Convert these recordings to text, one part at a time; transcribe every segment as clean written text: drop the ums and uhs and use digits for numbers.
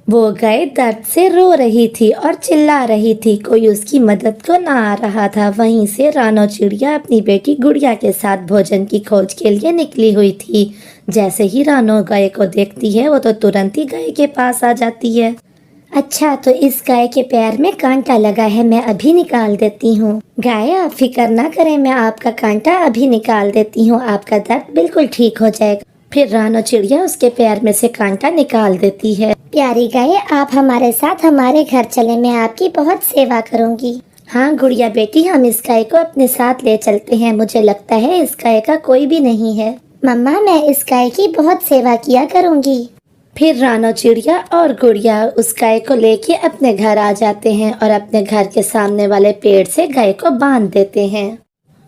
वो गाय दर्द से रो रही थी और चिल्ला रही थी। कोई उसकी मदद को ना आ रहा था। वहीं से रानो चिड़िया अपनी बेटी गुड़िया के साथ भोजन की खोज के लिए निकली हुई थी। जैसे ही रानो गाय को देखती है वो तो तुरंत ही गाय के पास आ जाती है। अच्छा, तो इस गाय के पैर में कांटा लगा है, मैं अभी निकाल देती हूँ। गाय, आप फिक्र ना करें, मैं आपका कांटा अभी निकाल देती हूँ, आपका दर्द बिल्कुल ठीक हो जाएगा। फिर रानो चिड़िया उसके पैर में से कांटा निकाल देती है। प्यारी गाय, आप हमारे साथ हमारे घर चले, मैं आपकी बहुत सेवा करूँगी। हाँ गुड़िया बेटी, हम इस गाय को अपने साथ ले चलते हैं। मुझे लगता है इस गाय का कोई भी नहीं है। मम्मा, मैं इस गाय की बहुत सेवा किया करूँगी। फिर रानो चिड़िया और गुड़िया उस गाय को लेके अपने घर आ जाते हैं और अपने घर के सामने वाले पेड़ से गाय को बांध देते हैं।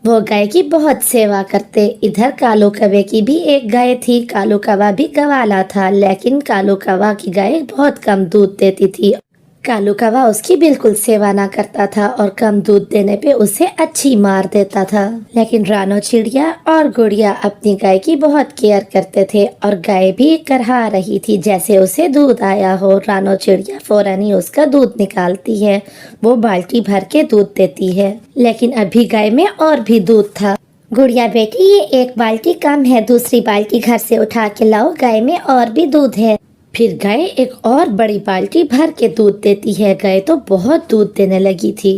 वो गाय की बहुत सेवा करते। इधर कालू कौवे की भी एक गाय थी। कालू कौवा भी गवाला था, लेकिन कालू कौवा की गाय बहुत कम दूध देती थी। कालू कौवा उसकी बिल्कुल सेवा ना करता था और कम दूध देने पे उसे अच्छी मार देता था। लेकिन रानो चिड़िया और गुड़िया अपनी गाय की बहुत केयर करते थे और गाय भी करहा रही थी। जैसे उसे दूध आया हो, रानो चिड़िया फौरन ही उसका दूध निकालती है। वो बाल्टी भर के दूध देती है, लेकिन अभी गाय में और भी दूध था। गुड़िया बेटी, ये एक बाल्टी कम है, दूसरी बाल्टी घर से उठा के लाओ, गाय में और भी दूध है। फिर गाय एक और बड़ी बाल्टी भर के दूध देती है। गाय तो बहुत दूध देने लगी थी।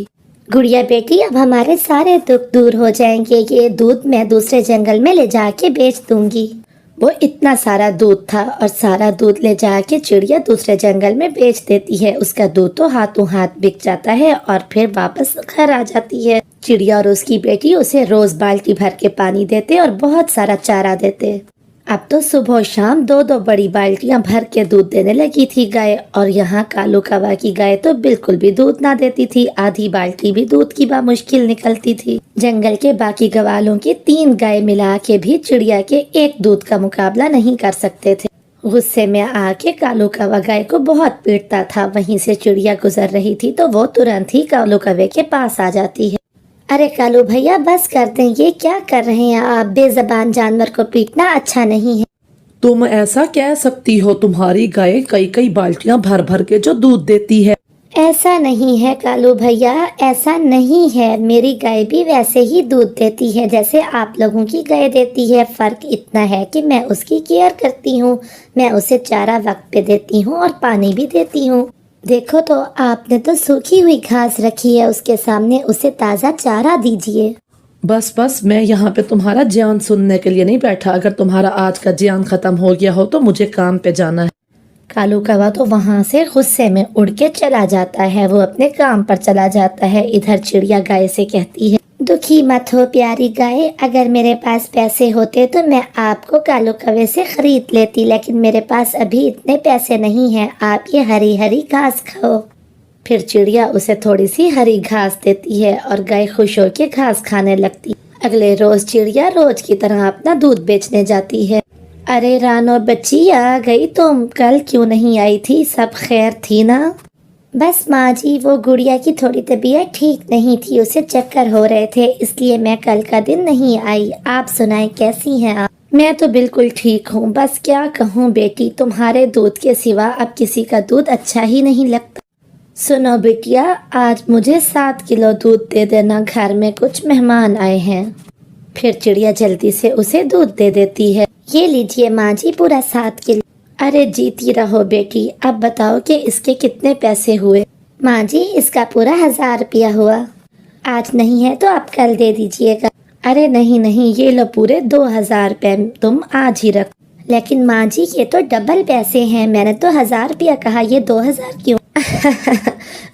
गुड़िया बेटी, अब हमारे सारे दुख दूर हो जाएंगे। ये दूध मैं दूसरे जंगल में ले जाके बेच दूंगी। वो इतना सारा दूध था और सारा दूध ले जाके चिड़िया दूसरे जंगल में बेच देती है। उसका दूध तो हाथों हाथ बिक जाता है और फिर वापस घर आ जाती है। चिड़िया और उसकी बेटी उसे रोज बाल्टी भर के पानी देते और बहुत सारा चारा देते। अब तो सुबह शाम दो दो बड़ी बाल्टियां भर के दूध देने लगी थी गाय। और यहाँ कालू कौवा की गाय तो बिल्कुल भी दूध ना देती थी। आधी बाल्टी भी दूध की मुश्किल निकलती थी। जंगल के बाकी गवालों की 3 गाय मिला के भी चिड़िया के एक दूध का मुकाबला नहीं कर सकते थे। गुस्से में आके कालू कौवा गाय को बहुत पीटता था। वहीं से चिड़िया गुजर रही थी तो वो तुरंत ही कालू कौवे के पास आ जाती है। अरे कालू भैया, बस कर दें, ये क्या कर रहे हैं आप? बेजबान जानवर को पीटना अच्छा नहीं है। तुम ऐसा कह सकती हो? तुम्हारी गाय कई कई बाल्टियां भर भर के जो दूध देती है। ऐसा नहीं है कालू भैया, ऐसा नहीं है। मेरी गाय भी वैसे ही दूध देती है जैसे आप लोगों की गाय देती है। फर्क इतना है कि मैं उसकी केयर करती हूँ। मैं उसे चारा वक्त पे देती हूँ और पानी भी देती हूँ। देखो तो, आपने तो सूखी हुई घास रखी है उसके सामने, उसे ताज़ा चारा दीजिए। बस बस, मैं यहाँ पे तुम्हारा ज्ञान सुनने के लिए नहीं बैठा। अगर तुम्हारा आज का ज्ञान खत्म हो गया हो तो मुझे काम पे जाना है। कालू कौवा तो वहाँ से गुस्से में उड़ के चला जाता है। वो अपने काम पर चला जाता है। इधर चिड़िया गाय से कहती है, दुखी मत हो प्यारी गाय, अगर मेरे पास पैसे होते तो मैं आपको कालू कौवे से खरीद लेती, लेकिन मेरे पास अभी इतने पैसे नहीं हैं। आप ये हरी हरी घास खाओ। फिर चिड़िया उसे थोड़ी सी हरी घास देती है और गाय खुश होकर घास खाने लगती। अगले रोज चिड़िया रोज की तरह अपना दूध बेचने जाती है। अरे रानो बच्ची, आ गई तुम? कल क्यों नहीं आई थी? सब खैर थी ना? बस माँ जी, वो गुड़िया की थोड़ी तबीयत ठीक नहीं थी, उसे चक्कर हो रहे थे, इसलिए मैं कल का दिन नहीं आई। आप सुनाएं, कैसी हैं आप? मैं तो बिल्कुल ठीक हूँ। बस क्या कहूँ बेटी, तुम्हारे दूध के सिवा अब किसी का दूध अच्छा ही नहीं लगता। सुनो बिटिया, आज मुझे 7 किलो दूध दे देना, घर में कुछ मेहमान आए हैं। फिर चिड़िया जल्दी से उसे दूध दे देती है। ये लीजिए माँ जी, पूरा 7 किलो। अरे जीती रहो बेटी। अब बताओ कि इसके कितने पैसे हुए? माँ जी, इसका पूरा 1000 रुपया हुआ। आज नहीं है तो आप कल दे दीजिएगा। अरे नहीं नहीं, ये लो पूरे 2000 रुपये, तुम आज ही रख। लेकिन माँ जी, ये तो डबल पैसे हैं, मैंने तो 1000 रुपया कहा, ये 2000 क्यों?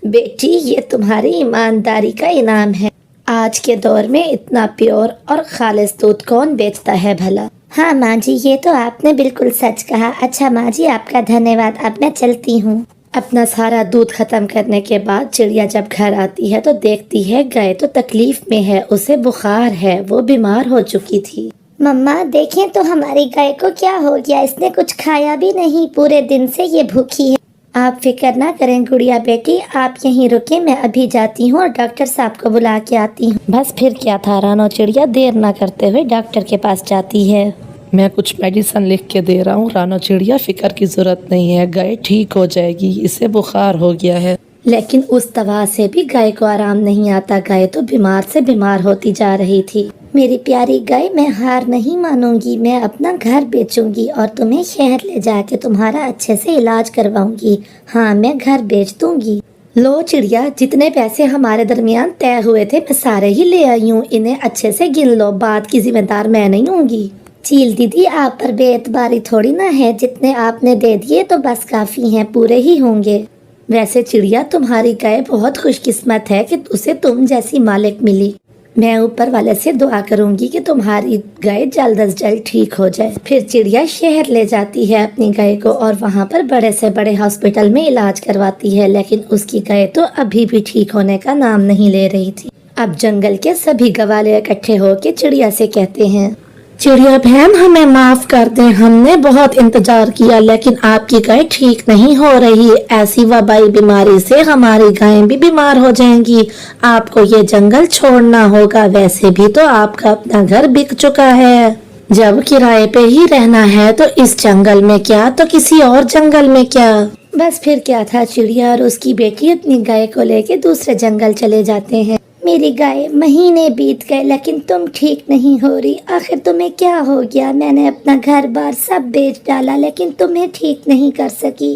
बेटी, ये तुम्हारी ईमानदारी का इनाम है। आज के दौर में इतना प्योर और खालिस दूध कौन बेचता है भला? हाँ माँ जी, ये तो आपने बिल्कुल सच कहा। अच्छा माँ जी, आपका धन्यवाद। अब मैं चलती हूँ। अपना सारा दूध खत्म करने के बाद चिड़िया जब घर आती है तो देखती है गाय तो तकलीफ में है, उसे बुखार है, वो बीमार हो चुकी थी। मम्मा देखें तो हमारी गाय को क्या हो गया, इसने कुछ खाया भी नहीं, पूरे दिन से ये भूखी है। आप फिक्र ना करें गुड़िया बेटी, आप यहीं रुके, मैं अभी जाती हूँ और डॉक्टर साहब को बुला के आती हूँ। बस फिर क्या था, रानो चिड़िया देर ना करते हुए डॉक्टर के पास जाती है। मैं कुछ मेडिसिन लिख के दे रहा हूँ। रानो चिड़िया, फिक्र की जरूरत नहीं है, गाय ठीक हो जाएगी, इसे बुखार हो गया है। लेकिन उस दवा से भी गाय को आराम नहीं आता। गाय तो बीमार से बीमार होती जा रही थी। मेरी प्यारी गाय, मैं हार नहीं मानूंगी। मैं अपना घर बेचूंगी और तुम्हें शहर ले जाके तुम्हारा अच्छे से इलाज करवाऊंगी। हाँ, मैं घर बेच दूंगी। लो चिड़िया, जितने पैसे हमारे दरमियान तय हुए थे मैं सारे ही ले आई हूँ। इन्हें अच्छे से गिन लो, बात की जिम्मेदार मैं नहीं होंगी। चील दीदी, आप पर बेएतबारी थोड़ी ना है। जितने आपने दे दिए तो बस काफी हैं, पूरे ही होंगे। वैसे चिड़िया, तुम्हारी गाय बहुत खुशकिस्मत है कि उसे तुम जैसी मालिक मिली। मैं ऊपर वाले से दुआ करूंगी कि तुम्हारी गाय जल्द अज जल्द ठीक हो जाए। फिर चिड़िया शहर ले जाती है अपनी गाय को और वहाँ पर बड़े से बड़े हॉस्पिटल में इलाज करवाती है। लेकिन उसकी गाय तो अभी भी ठीक होने का नाम नहीं ले रही थी। अब जंगल के सभी गवाले इकट्ठे होकर चिड़िया से कहते हैं, चिड़िया बहन, हमें माफ कर दें, हमने बहुत इंतजार किया लेकिन आपकी गाय ठीक नहीं हो रही। ऐसी वबाई बीमारी से हमारी गायें भी बीमार हो जाएंगी। आपको ये जंगल छोड़ना होगा। वैसे भी तो आपका अपना घर बिक चुका है। जब किराए पे ही रहना है तो इस जंगल में क्या तो किसी और जंगल में क्या। बस फिर क्या था, चिड़िया और उसकी बेटी अपनी गाय को लेके दूसरे जंगल चले जाते हैं। मेरी गाय, महीने बीत गए लेकिन तुम ठीक नहीं हो रही। आखिर तुम्हें क्या हो गया? मैंने अपना घर बार सब बेच डाला लेकिन तुम्हें ठीक नहीं कर सकी।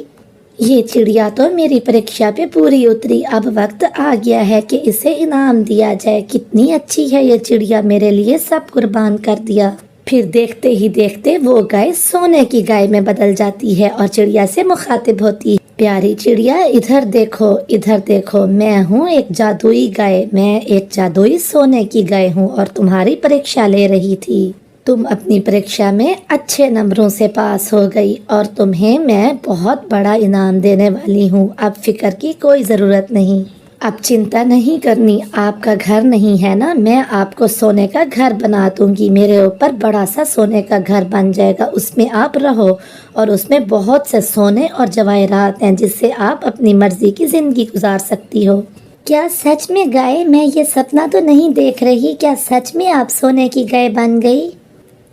ये चिड़िया तो मेरी परीक्षा पे पूरी उतरी। अब वक्त आ गया है कि इसे इनाम दिया जाए। कितनी अच्छी है ये चिड़िया, मेरे लिए सब कुर्बान कर दिया। फिर देखते ही देखते वो गाय सोने की गाय में बदल जाती है और चिड़िया से मुखातिब होती है। प्यारी चिड़िया, इधर देखो, इधर देखो, मैं हूँ एक जादुई गाय। मैं एक जादुई सोने की गाय हूँ और तुम्हारी परीक्षा ले रही थी। तुम अपनी परीक्षा में अच्छे नंबरों से पास हो गई और तुम्हें मैं बहुत बड़ा इनाम देने वाली हूँ। अब फिक्र की कोई ज़रूरत नहीं। अब चिंता नहीं करनी। आपका घर नहीं है ना, मैं आपको सोने का घर बना दूंगी। मेरे ऊपर बड़ा सा सोने का घर बन जाएगा, उसमें आप रहो और उसमें बहुत से सोने और जवाहरात हैं जिससे आप अपनी मर्जी की जिंदगी गुजार सकती हो। क्या सच में गाय? मैं ये सपना तो नहीं देख रही। क्या सच में आप सोने की गाय बन गई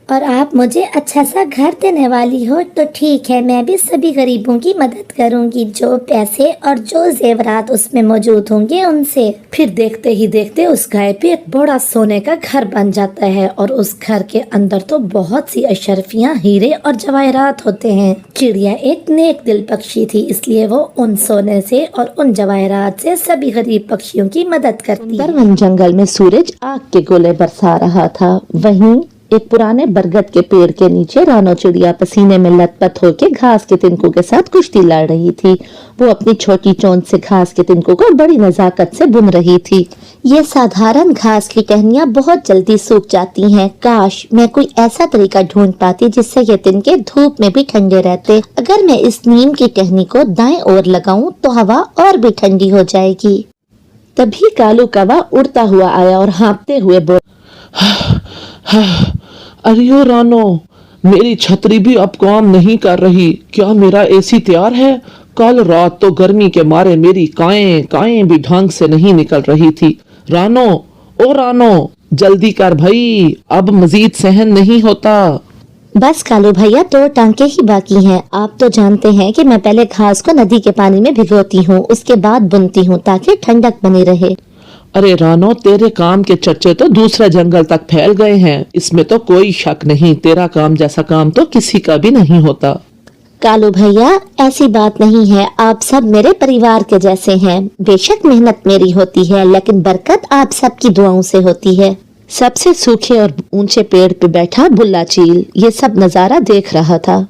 और आप मुझे अच्छा सा घर देने वाली हो? तो ठीक है, मैं भी सभी गरीबों की मदद करूंगी। जो पैसे और जो जेवरात उसमें मौजूद होंगे उनसे। फिर देखते ही देखते उस गाय पे एक बड़ा सोने का घर बन जाता है और उस घर के अंदर तो बहुत सी अशरफियां, हीरे और जवाहरात होते हैं। चिड़िया एक नेक दिल पक्षी थी, इसलिए वो उन सोने से और उन जवाहरात से सभी गरीब पक्षियों की मदद करती है। वन जंगल में सूरज आग के गोले बरसा रहा था। वहीं एक पुराने बरगद के पेड़ के नीचे रानो चिड़िया पसीने में लथपथ होकर घास के तिनकों के साथ कुश्ती लड़ रही थी। वो अपनी छोटी चोंच से घास के तिनकों को बड़ी नजाकत से बुन रही थी। ये साधारण घास की टहनियाँ बहुत जल्दी सूख जाती हैं। काश मैं कोई ऐसा तरीका ढूंढ पाती जिससे ये तिनके धूप में भी ठंडे रहते। अगर मैं इस नीम की टहनी को दाएं ओर लगाऊं तो हवा और भी ठंडी हो जाएगी। तभी कालू कौवा उड़ता हुआ आया और हाँफते हुए अरे ओ रानो, मेरी छतरी भी अब काम नहीं कर रही। क्या मेरा एसी तैयार है? कल रात तो गर्मी के मारे मेरी काएं भी ढंग से नहीं निकल रही थी। रानो, ओ रानो, जल्दी कर भाई, अब मजीद सहन नहीं होता। बस कालू भैया, 2 टांके ही बाकी हैं। आप तो जानते हैं कि मैं पहले घास को नदी के पानी में भिगोती हूँ, उसके बाद बुनती हूँ ताकि ठंडक बनी रहे। अरे रानो, तेरे काम के चर्चे तो दूसरे जंगल तक फैल गए हैं, इसमें तो कोई शक नहीं। तेरा काम जैसा काम तो किसी का भी नहीं होता। कालू भैया, ऐसी बात नहीं है। आप सब मेरे परिवार के जैसे हैं। बेशक मेहनत मेरी होती है लेकिन बरकत आप सबकी दुआओं से होती है। सबसे सूखे और ऊंचे पेड़ पे बैठा बुल्ला चील ये सब नजारा देख रहा था।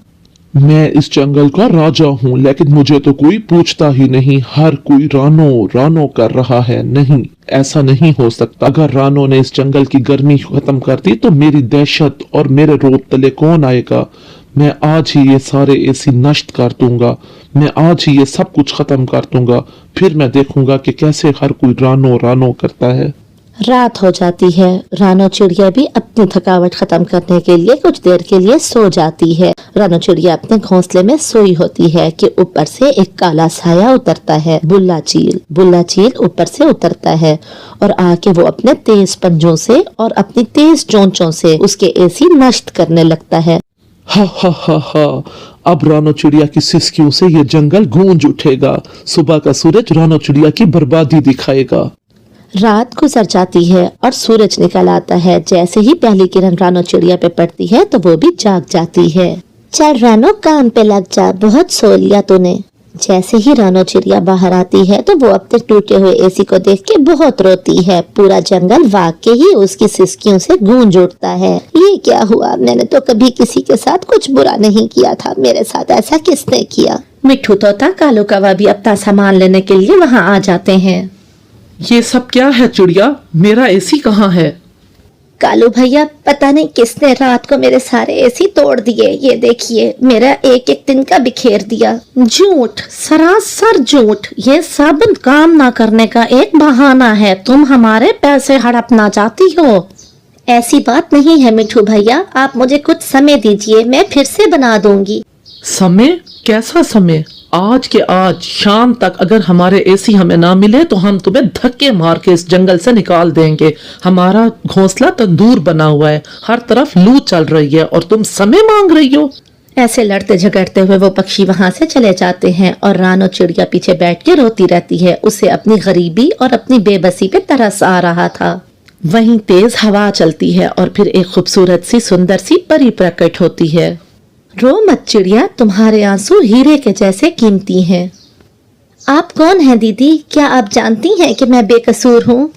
मैं इस जंगल का राजा हूँ लेकिन मुझे तो कोई पूछता ही नहीं। हर कोई रानो रानो कर रहा है। नहीं, ऐसा नहीं हो सकता। अगर रानो ने इस जंगल की गर्मी खत्म कर दी तो मेरी दहशत और मेरे रोब तले कौन आएगा? मैं आज ही ये सारे एसी नष्ट कर दूंगा। मैं आज ही ये सब कुछ खत्म कर दूंगा। फिर मैं देखूंगा कि कैसे हर कोई रानो रानो करता है। रात हो जाती है। रानो चिड़िया भी अपनी थकावट खत्म करने के लिए कुछ देर के लिए सो जाती है। रानो चिड़िया अपने घोंसले में सोई होती है कि ऊपर से एक काला साया उतरता है। बुल्ला चील ऊपर से उतरता है और आके वो अपने तेज पंजों से और अपनी तेज चोंचों से उसके एसी नष्ट करने लगता है। हा हा हा हा, अब रानो चिड़िया की सिसकियों से ये जंगल गूंज उठेगा। सुबह का सूरज रानो चिड़िया की बर्बादी दिखाएगा। रात गुजर जाती है और सूरज निकल आता है। जैसे ही पहली किरण रानो चिड़िया पे पड़ती है तो वो भी जाग जाती है। चल रानो, काम पे लग जा, बहुत सो लिया तूने। जैसे ही रानो चिड़िया बाहर आती है तो वो अपने टूटे हुए एसी को देख के बहुत रोती है। पूरा जंगल वाकई ही उसकी सिसकियों से गूंज उठता है। ये क्या हुआ? मैंने तो कभी किसी के साथ कुछ बुरा नहीं किया था, मेरे साथ ऐसा किसने किया? मिठू तोता, कालू कौवा भी अपना सामान लेने के लिए वहाँ आ जाते हैं। ये सब क्या है चिड़िया? मेरा एसी कहाँ है? कालू भैया, पता नहीं किसने रात को मेरे सारे एसी तोड़ दिए। ये देखिए, मेरा एक एक दिन का बिखेर दिया। झूठ, सरासर झूठ। ये सब काम ना करने का एक बहाना है। तुम हमारे पैसे हड़पना चाहती हो। ऐसी बात नहीं है मिठू भैया, आप मुझे कुछ समय दीजिए, मैं फिर से बना दूंगी। समय? कैसा समय? आज के आज शाम तक अगर हमारे एसी हमें ना मिले तो हम तुम्हें धक्के मार के इस जंगल से निकाल देंगे। हमारा घोंसला तंदूर बना हुआ है, हर तरफ लू चल रही है और तुम समय मांग रही हो। ऐसे लड़ते झगड़ते हुए वो पक्षी वहां से चले जाते हैं और रानो चिड़िया पीछे बैठ के रोती रहती है। उसे अपनी गरीबी और अपनी बेबसी पे तरस आ रहा था। वहीं तेज हवा चलती है और फिर एक खूबसूरत सी सुंदर सी परी प्रकट होती है। रो मत चिड़िया, तुम्हारे आंसू हीरे के जैसे कीमती हैं। आप कौन हैं दीदी? क्या आप जानती हैं कि मैं बेकसूर हूँ?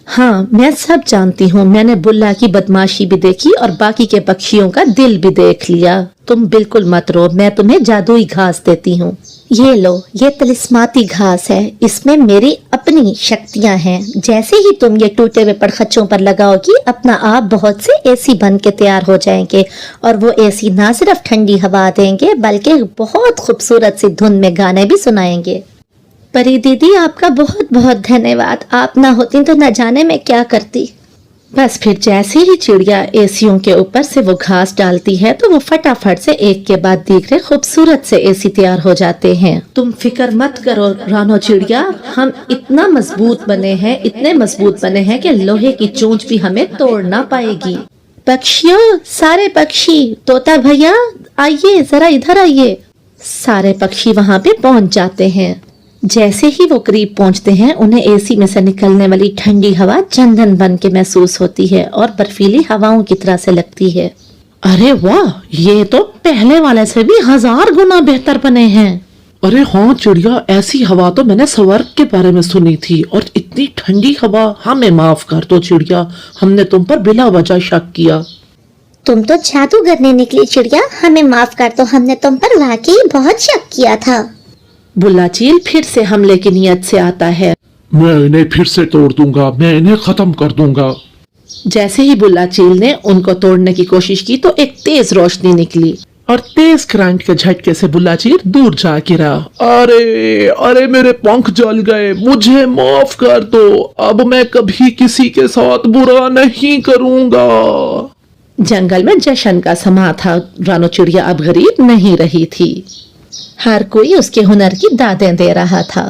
हाँ, मैं सब जानती हूँ। मैंने बुल्ला की बदमाशी भी देखी और बाकी के पक्षियों का दिल भी देख लिया। तुम बिल्कुल मत रो, मैं तुम्हें जादुई घास देती हूँ। ये लो, ये तिलिस्माती घास है, इसमें मेरी अपनी शक्तियाँ हैं। जैसे ही तुम ये टूटे हुए पड़खच्चों पर लगाओगी, अपना आप बहुत से एसी बन के तैयार हो जाएंगे और वो एसी ना सिर्फ ठंडी हवा देंगे बल्कि बहुत खूबसूरत सी धुन में गाने भी सुनाएंगे। परी दीदी, आपका बहुत बहुत धन्यवाद। आप ना होती तो न जाने मैं क्या करती। बस फिर जैसे ही चिड़िया एसियों के ऊपर से वो घास डालती है तो वो फटाफट से एक के बाद दूसरे खूबसूरत से एसी तैयार हो जाते हैं। तुम फिक्र मत करो रानो चिड़िया, हम इतना मजबूत बने हैं, इतने मजबूत बने हैं कि लोहे की चोंच भी हमें तोड़ ना पाएगी। पक्षियों, सारे पक्षी, तोता भैया आइए, जरा इधर आइए। सारे पक्षी वहाँ पे पहुँच जाते हैं। जैसे ही वो करीब पहुंचते हैं उन्हें एसी में से निकलने वाली ठंडी हवा चंदन बन के महसूस होती है और बर्फीली हवाओं की तरह से लगती है। अरे वाह, ये तो पहले वाले से भी 1000 गुना बेहतर बने हैं। अरे हाँ चिड़िया, ऐसी हवा तो मैंने स्वर्ग के बारे में सुनी थी और इतनी ठंडी हवा। हमें माफ कर दो चिड़िया, हमने तुम पर बिला वजह शक किया। तुम तो जादू करने निकली चिड़िया, हमें माफ कर दो, हमने तुम पर वाकई बहुत शक किया था। बुल्ला चील फिर से हमले की नियत से आता है। मैं इन्हें फिर से तोड़ दूंगा, मैं इन्हें खत्म कर दूंगा। जैसे ही बुल्ला चील ने उनको तोड़ने की कोशिश की तो एक तेज रोशनी निकली और तेज करंट के झटके से बुल्ला चील दूर जा गिरा। अरे अरे, मेरे पंख जल गए, मुझे माफ कर दो। अब मैं कभी किसी के साथ बुरा नहीं करूंगा। जंगल में जश्न का समा था। रानो चिड़िया अब गरीब नहीं रही थी। हर कोई उसके हुनर की दादें दे रहा था।